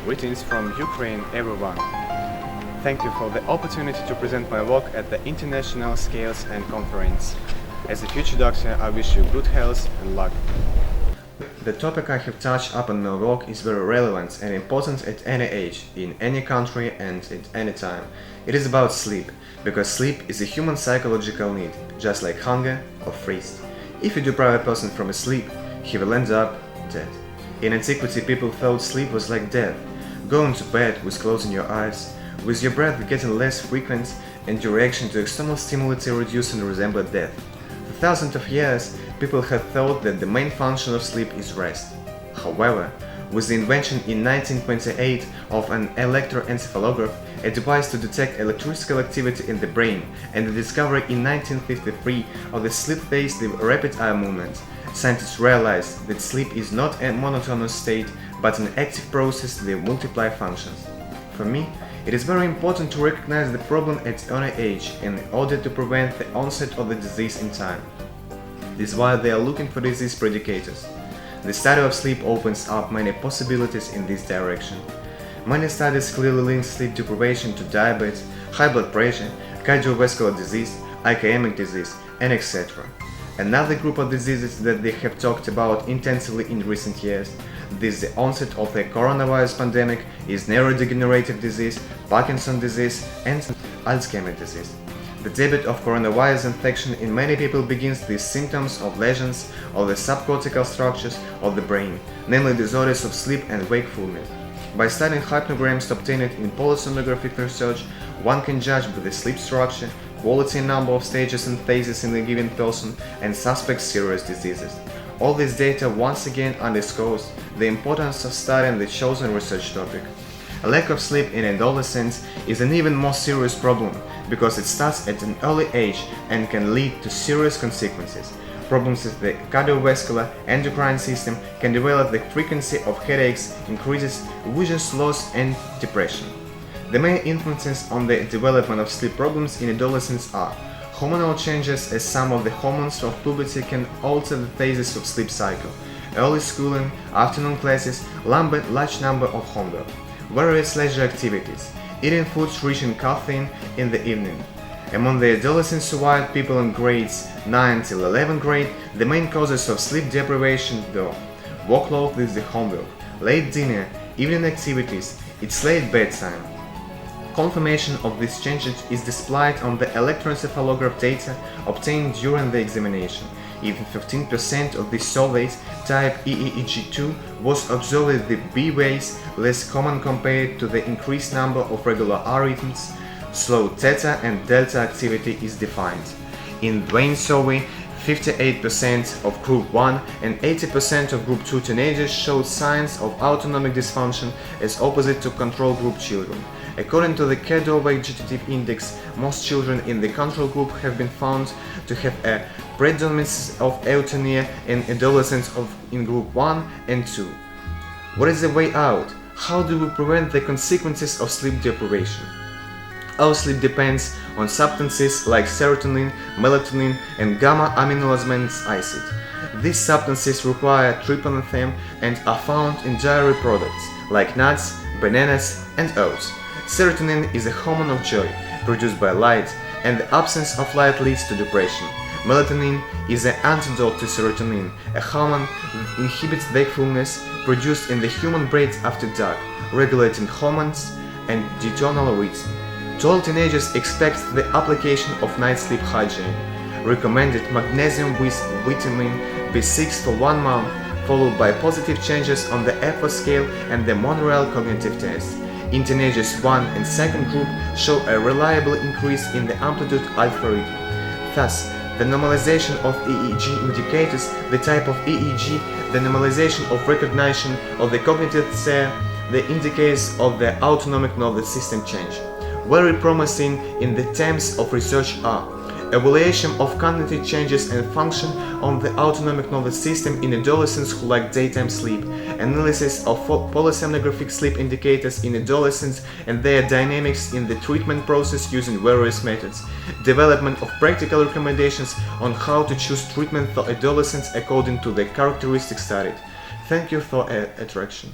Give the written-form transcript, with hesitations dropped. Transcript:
Greetings from Ukraine, everyone. Thank you for the opportunity to present my work at the International Scales and Conference. As a future doctor, I wish you good health and luck. The topic I have touched up in my work is very relevant and important at any age, in any country and at any time. It is about sleep, because sleep is a human psychological need, just like hunger or thirst. If you deprive a person from sleep, he will end up dead. In antiquity, people thought sleep was like death. Going to bed with closing your eyes, with your breath getting less frequent and your reaction to external stimuli reducing resembled death. For thousands of years, people have thought that the main function of sleep is rest. However, with the invention in 1928 of an electroencephalograph, a device to detect electrical activity in the brain, and the discovery in 1953 of the sleep-based rapid eye movement, scientists realized that sleep is not a monotonous state, but an active process that multiply functions. For me, it is very important to recognize the problem at early age in order to prevent the onset of the disease in time. This is why they are looking for disease predicators. The study of sleep opens up many possibilities in this direction. Many studies clearly link sleep deprivation to diabetes, high blood pressure, cardiovascular disease, ischemic disease, and etc. Another group of diseases that they have talked about intensively in recent years, this is the onset of the coronavirus pandemic, is neurodegenerative disease, Parkinson's disease, and Alzheimer's disease. The debut of coronavirus infection in many people begins with symptoms of lesions of the subcortical structures of the brain, namely disorders of sleep and wakefulness. By studying hypnograms obtained in polysomnographic research, one can judge by the sleep structure, quality and number of stages and phases in a given person, and suspect serious diseases. All this data once again underscores the importance of studying the chosen research topic. A lack of sleep in adolescence is an even more serious problem because it starts at an early age and can lead to serious consequences. Problems with the cardiovascular, endocrine system can develop, the frequency of headaches increases, vision loss, and depression. The main influences on the development of sleep problems in adolescence are hormonal changes, as some of the hormones of puberty can alter the phases of sleep cycle, early schooling, afternoon classes, large number of homework, various leisure activities, eating foods rich in caffeine in the evening. Among the adolescents who are people in grades 9 till 11th grade, the main causes of sleep deprivation were workload with the homework, late dinner, evening activities, it's late bedtime. Confirmation of these changes is displayed on the electroencephalograph data obtained during the examination. Even 15% of the surveyed type EEG2 was observed with B waves less common compared to the increased number of regular R rhythms. Slow theta and delta activity is defined. In Dwayne's survey, 58% of Group 1 and 80% of Group 2 teenagers showed signs of autonomic dysfunction as opposite to control group children. According to the KALYNOVYCH vegetative index, most children in the control group have been found to have a predominance of euthanasia in adolescents in Group 1 and 2. What is the way out? How do we prevent the consequences of sleep deprivation? Our sleep depends on substances like serotonin, melatonin, and gamma-aminoaminous acid. These substances require tryptophan and are found in dairy products like nuts, bananas, and oats. Serotonin is a hormone of joy, produced by light, and the absence of light leads to depression. Melatonin is an antidote to serotonin, a hormone that inhibits wakefulness produced in the human brain after dark, regulating hormones and diurnal rhythm. To all teenagers, expect the application of night sleep hygiene. Recommended magnesium with vitamin B6 for 1 month, followed by positive changes on the effort scale and the Montreal cognitive test. In teenagers 1 and 2nd group show a reliable increase in the amplitude alpha rhythm. Thus, the normalization of EEG indicators the type of EEG, the normalization of recognition of the cognitive set, the indicators of the autonomic nervous system change. Very promising in the terms of research are evaluation of cognitive changes and function on the autonomic nervous system in adolescents who lack daytime sleep, analysis of polysomnographic sleep indicators in adolescents and their dynamics in the treatment process using various methods, development of practical recommendations on how to choose treatment for adolescents according to the characteristics studied. Thank you for attraction.